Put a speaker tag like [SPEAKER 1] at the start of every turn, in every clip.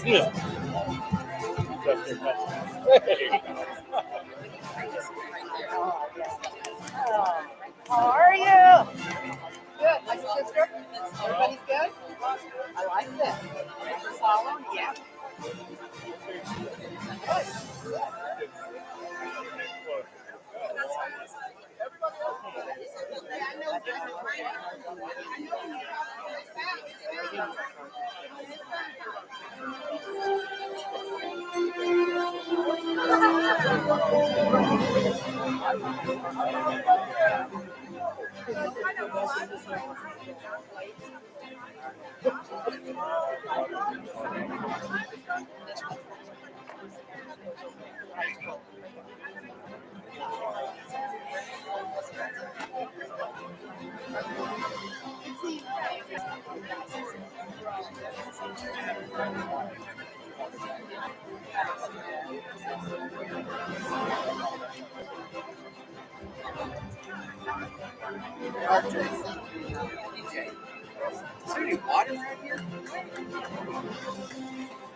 [SPEAKER 1] Yeah.
[SPEAKER 2] How are you? Good. Like your sister? Everybody's good? I like that. Solemn? Yeah.
[SPEAKER 3] Is there any water right here?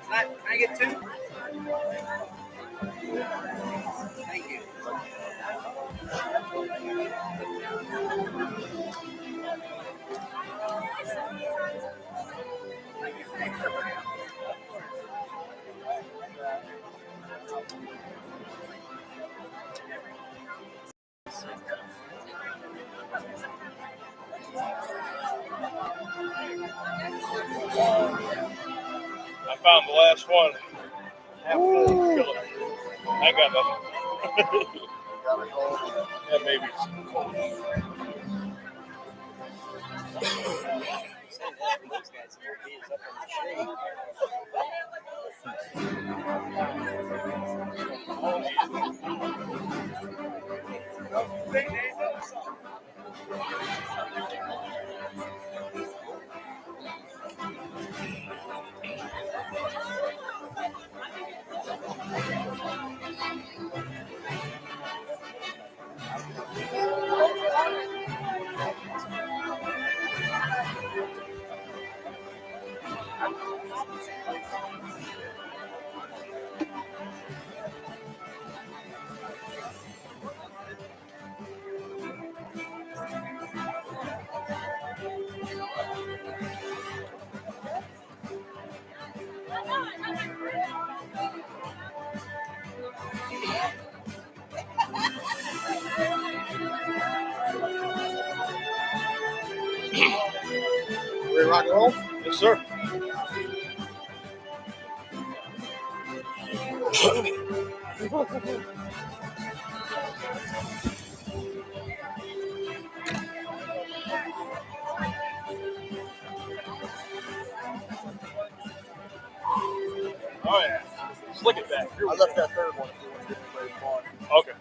[SPEAKER 3] Can I get two? Thank you.
[SPEAKER 1] I found the last one. Half full. Kill it. I got nothing. Yeah, maybe it's cold.
[SPEAKER 4] Ready to rock and roll?
[SPEAKER 1] Yes, sir. Oh, yeah. Just look at that.
[SPEAKER 4] I left that third one if you want to get anybody far.
[SPEAKER 1] Okay.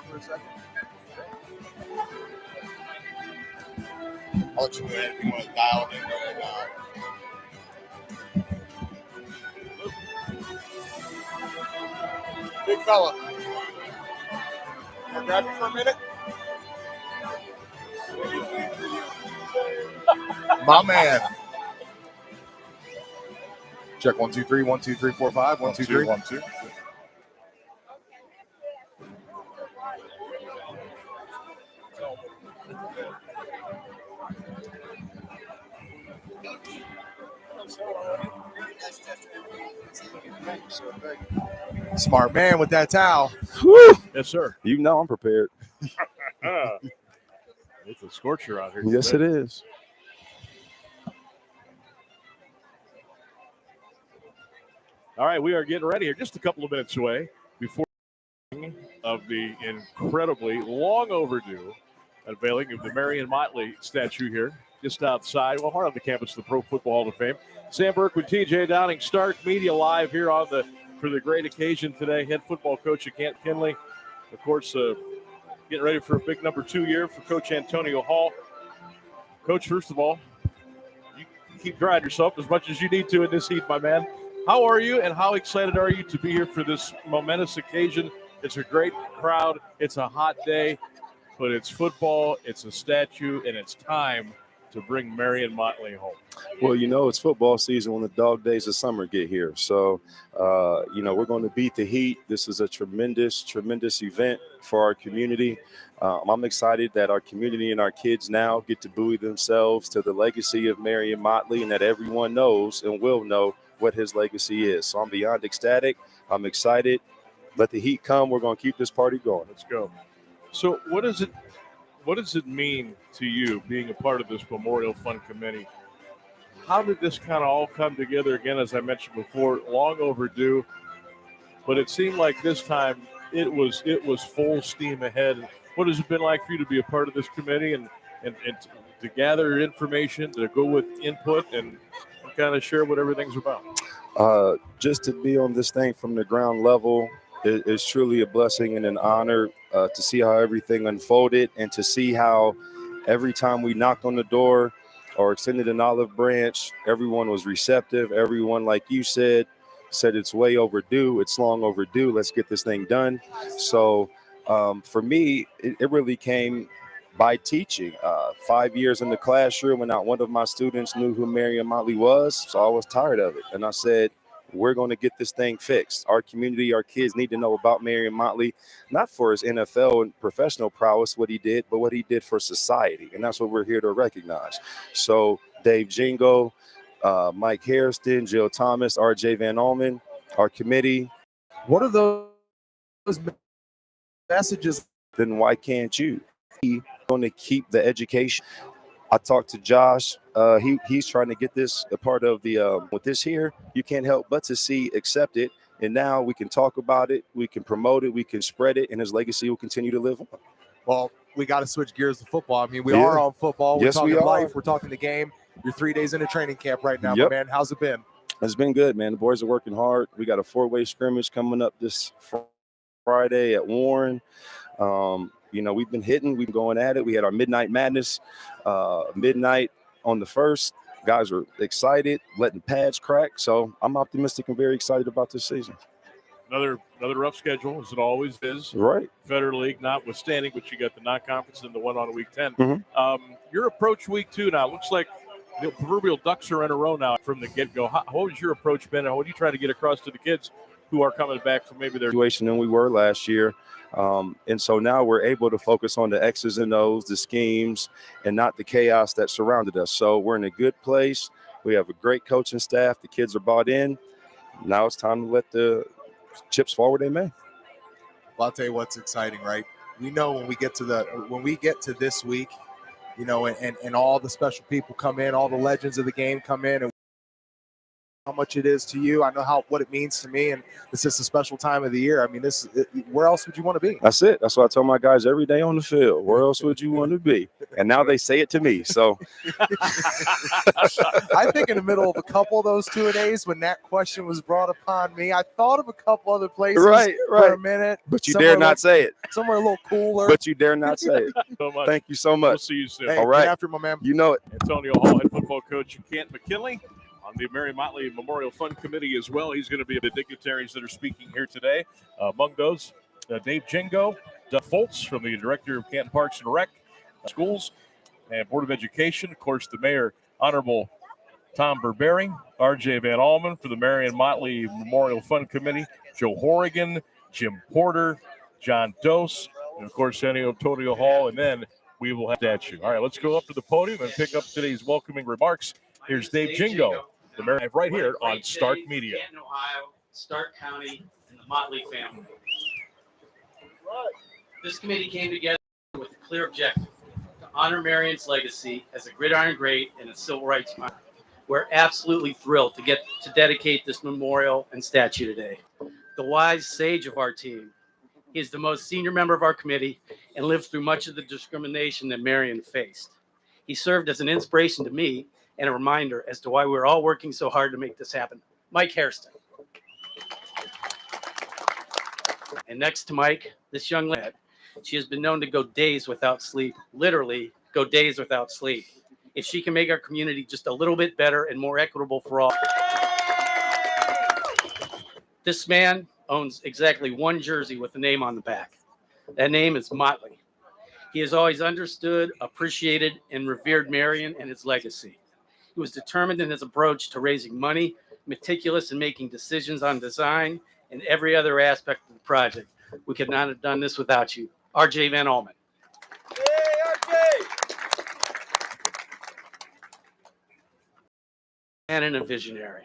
[SPEAKER 4] For a second. I'll let you go ahead if you want to dial it in right now. Big fella. Can I grab you for a minute? My man. Check 1 2 3 1 2 3 4 5 1 2 3
[SPEAKER 1] 1 2.
[SPEAKER 4] Smart man with that towel.
[SPEAKER 5] Woo!
[SPEAKER 1] Yes, sir.
[SPEAKER 5] You know I'm prepared.
[SPEAKER 1] It's a scorcher out here.
[SPEAKER 5] Yes,
[SPEAKER 1] today.
[SPEAKER 5] it is.
[SPEAKER 1] All right, we are getting ready here. Just a couple of minutes away before of the incredibly long overdue unveiling of the Marion Motley statue here, just outside, well, heart of the campus of the Pro Football Hall of Fame. Sam Burke with TJ Downing, Stark Media live here on for the great occasion today. Head football coach at McKinley, of course, getting ready for a big number 2 year for Coach Antonio Hall. Coach, first of all, you keep drying yourself as much as you need to in this heat, my man. How are you, and how excited are you to be here for this momentous occasion? It's a great crowd. It's a hot day, but it's football, it's a statue, and it's time to bring Marion Motley home.
[SPEAKER 5] Well, you know, it's football season when the dog days of summer get here. So, you know, we're going to beat the heat. This is a tremendous, tremendous event for our community. I'm excited that our community and our kids now get to buoy themselves to the legacy of Marion Motley, and that everyone knows and will know what his legacy is. So I'm beyond ecstatic. I'm excited. Let the heat come. We're going to keep this party going.
[SPEAKER 1] Let's go. So what does it mean to you being a part of this Memorial Fund Committee? How did this kind of all come together again? As I mentioned before, long overdue, but it seemed like this time it was full steam ahead. What has it been like for you to be a part of this committee and to gather information, to go with input and kind of share what everything's about?
[SPEAKER 5] Just to be on this thing from the ground level is truly a blessing and an honor, to see how everything unfolded and to see how every time we knocked on the door or extended an olive branch, everyone was receptive. Everyone, like you said it's way overdue. It's long overdue. Let's get this thing done. So for me, it really came by teaching. 5 years in the classroom and not one of my students knew who Marion Motley was. So I was tired of it. And I said, we're going to get this thing fixed. Our community, our kids need to know about Marion Motley, not for his NFL and professional prowess, what he did, but what he did for society. And that's what we're here to recognize. So Dave Jingo, Mike Hairston, Jill Thomas, RJ Van Alman, our committee.
[SPEAKER 4] What are those messages?
[SPEAKER 5] Then why can't you? He's going to keep the education. I talked to Josh. He's trying to get this a part of the with this here. You can't help but to see, accept it, and now we can talk about it, we can promote it, we can spread it, and his legacy will continue to live on.
[SPEAKER 4] Well, we got to switch gears to football. I mean, we are on football. We're
[SPEAKER 5] Yes,
[SPEAKER 4] talking
[SPEAKER 5] we are.
[SPEAKER 4] life. We're talking the game. You're 3 days into training camp right now,
[SPEAKER 5] Yep.
[SPEAKER 4] my man. How's it been?
[SPEAKER 5] It's been good, man. The boys are working hard. We got a 4-way scrimmage coming up this Friday at Warren. You know, we've been hitting, we've been going at it. We had our Midnight Madness, midnight on the 1st. Guys are excited, letting pads crack. So I'm optimistic and very excited about this season.
[SPEAKER 1] Another rough schedule, as it always is.
[SPEAKER 5] Right.
[SPEAKER 1] Federal League notwithstanding, but you got the non-conference and the one on week 10.
[SPEAKER 5] Mm-hmm.
[SPEAKER 1] Your approach week 2 now looks like the proverbial ducks are in a row now from the get-go. What was your approach been, and what do you try to get across to the kids who are coming back from maybe their
[SPEAKER 5] situation than we were last year? And so now we're able to focus on the X's and O's, the schemes, and not the chaos that surrounded us. So we're in a good place. We have a great coaching staff. The kids are bought in. Now it's time to let the chips fall where they may.
[SPEAKER 4] Well, I'll tell you what's exciting, right? we know when we get to this week, you know, and all the special people come in, all the legends of the game come in, and how much it is to you. I know what it means to me, and it's just a special time of the year. I mean, where else would you want to be?
[SPEAKER 5] That's it. That's what I tell my guys every day on the field. Where else would you want to be? And now they say it to me. So
[SPEAKER 4] I think in the middle of a couple of those 2-a-days, when that question was brought upon me, I thought of a couple other places for a minute.
[SPEAKER 5] But you dare not say it.
[SPEAKER 4] Somewhere a little cooler.
[SPEAKER 5] But you dare not say it.
[SPEAKER 1] So much.
[SPEAKER 5] Thank you so
[SPEAKER 1] We'll
[SPEAKER 5] much.
[SPEAKER 1] see you soon.
[SPEAKER 4] Hey,
[SPEAKER 5] all right.
[SPEAKER 4] Get after my man.
[SPEAKER 5] You know it.
[SPEAKER 1] Antonio Hall, head football coach McKinley, on the Marion Motley Memorial Fund Committee as well. He's going to be the dignitaries that are speaking here today. Among those, Dave Jingo, Doug Foltz from the Director of Canton Parks and Rec Schools and Board of Education. Of course, the Mayor, Honorable Tom Burberry, R.J. Van Allman for the Marion Motley Memorial Fund Committee, Joe Horrigan, Jim Porter, John Dose, and of course, Antonio Hall, and then we will have that statue. All right, let's go up to the podium and pick up today's welcoming remarks. Here's Dave Jingo, the Mayor, right here on Stark Media.
[SPEAKER 6] Canton, Ohio, Stark County, and the Motley family. This committee came together with a clear objective to honor Marion's legacy as a gridiron great and a civil rights pioneer. We're absolutely thrilled to get to dedicate this memorial and statue today. The wise sage of our team. He is the most senior member of our committee and lived through much of the discrimination that Marion faced. He served as an inspiration to me and a reminder as to why we're all working so hard to make this happen. Mike Hairston. And next to Mike, this young lad, she has been known to go days without sleep, literally go days without sleep. If she can make our community just a little bit better and more equitable for all. This man owns exactly one jersey with a name on the back. That name is Motley. He has always understood, appreciated, and revered Marion and its legacy. He was determined in his approach to raising money, meticulous in making decisions on design, and every other aspect of the project. We could not have done this without you. R.J. Van Allman.
[SPEAKER 3] Hey, RJ!
[SPEAKER 6] And a visionary.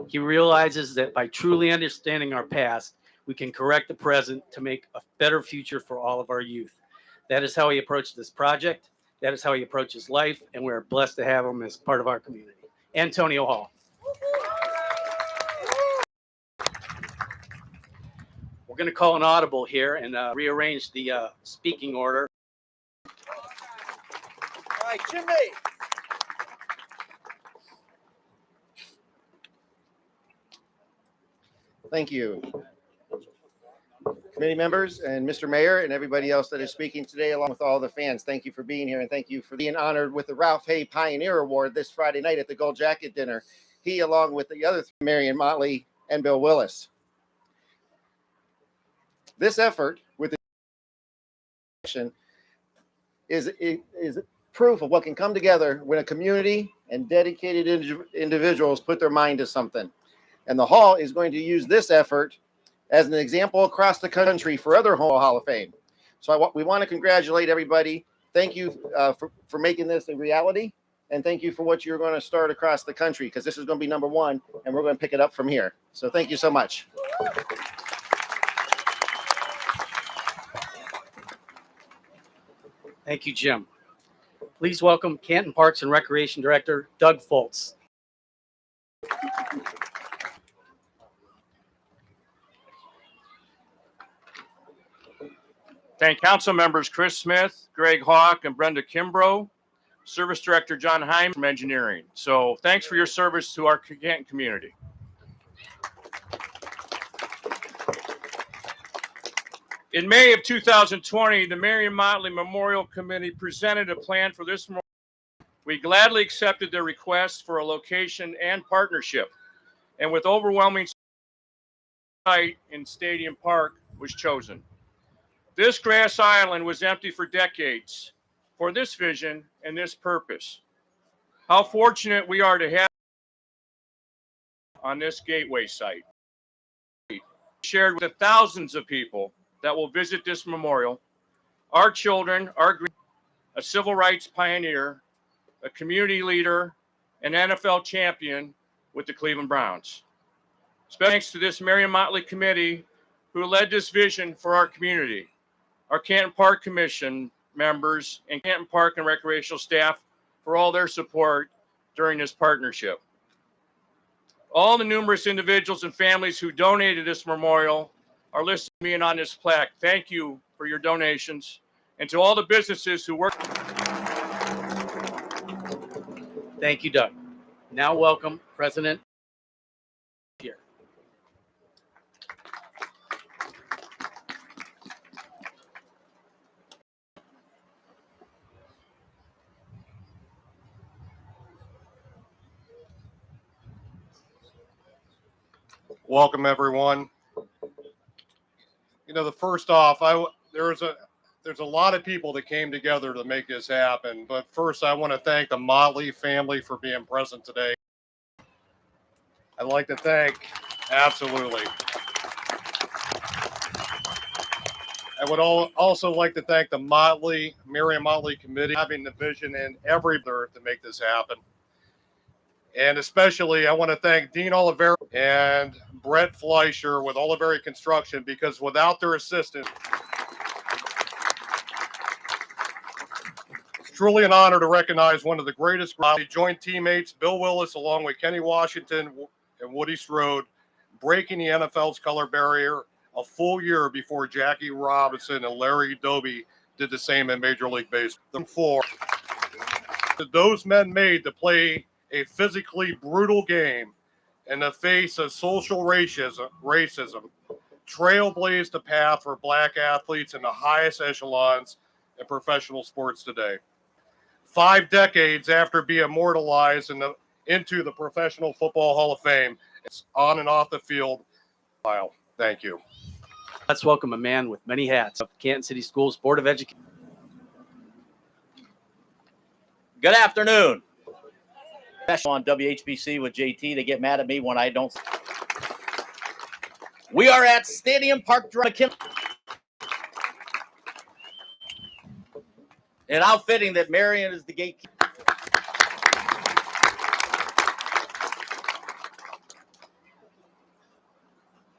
[SPEAKER 6] He realizes that by truly understanding our past, we can correct the present to make a better future for all of our youth. That is how he approached this project. That is how he approaches life, and we're blessed to have him as part of our community. Antonio Hall. We're going to call an audible here and rearrange the speaking order.
[SPEAKER 3] All right, Jimmy.
[SPEAKER 7] Thank you. Committee members and Mr. Mayor and everybody else that is speaking today, along with all the fans, thank you for being here and thank you for being honored with the Ralph Hay Pioneer Award this Friday night at the Gold Jacket Dinner. He, along with the other Marion Motley and Bill Willis. This effort with the action is proof of what can come together when a community and dedicated individuals put their mind to something. And the Hall is going to use this effort as an example across the country for other Hall of Fame. So we want to congratulate everybody. Thank you for making this a reality. And thank you for what you're going to start across the country, because this is going to be number one, and we're going to pick it up from here. So thank you so much.
[SPEAKER 6] Thank you, Jim. Please welcome Canton Parks and Recreation Director, Doug Foltz.
[SPEAKER 8] Thank council members Chris Smith, Greg Hawk, and Brenda Kimbrough, Service Director John Heim from Engineering. So thanks for your service to our Canton community. In May of 2020, the Marion Motley Memorial Committee presented a plan for this memorial. We gladly accepted their request for a location and partnership, and with overwhelming site in Stadium Park was chosen. This grass island was empty for decades for this vision and this purpose. How fortunate we are to have on this gateway site. Shared with the thousands of people that will visit this memorial, our children, a civil rights pioneer, a community leader, an NFL champion with the Cleveland Browns. Special thanks to this Marion Motley committee who led this vision for our community. our Canton Park Commission members, and Canton Park and recreational staff for all their support during this partnership. All the numerous individuals and families who donated this memorial are listed being on this plaque. Thank you for your donations. And to all the businesses who work.
[SPEAKER 6] Thank you, Doug. Now welcome President here.
[SPEAKER 9] Welcome, everyone. You know, first off, there's a lot of people that came together to make this happen. But first, I want to thank the Motley family for being present today. I'd like to thank, absolutely. I would also like to thank the Marion Motley Committee, having the vision in every birth to make this happen. And especially, I want to thank Dean Oliveri and Brett Fleischer with Oliveri Construction, because without their assistance, it's truly an honor to recognize one of the greatest joint teammates, Bill Willis, along with Kenny Washington and Woody Strode, breaking the NFL's color barrier a full year before Jackie Robinson and Larry Doby did the same in Major League Baseball. For those men made to play a physically brutal game in the face of social racism, trailblazed the path for black athletes in the highest echelons in professional sports today. 5 decades after being immortalized into the Professional Football Hall of Fame, it's on and off the field. Thank you.
[SPEAKER 6] Let's welcome a man with many hats of Canton City Schools Board of Education.
[SPEAKER 10] Good afternoon. Special on WHBC with JT. They get mad at me when I don't. We are at Stadium Park Drive, McKinley. And how fitting that Marion is the gatekeeper.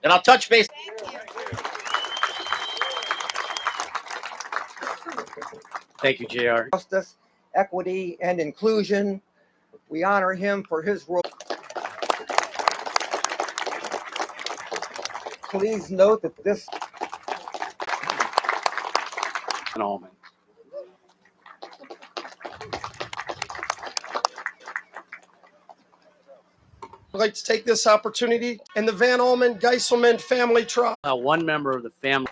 [SPEAKER 10] And I'll touch base.
[SPEAKER 6] Thank you, JR.
[SPEAKER 11] Justice, equity, and inclusion. We honor him for his role. Please note that this
[SPEAKER 6] Allman.
[SPEAKER 12] I'd like to take this opportunity and the Van Allman Geiselman Family Trust.
[SPEAKER 6] One member of the family.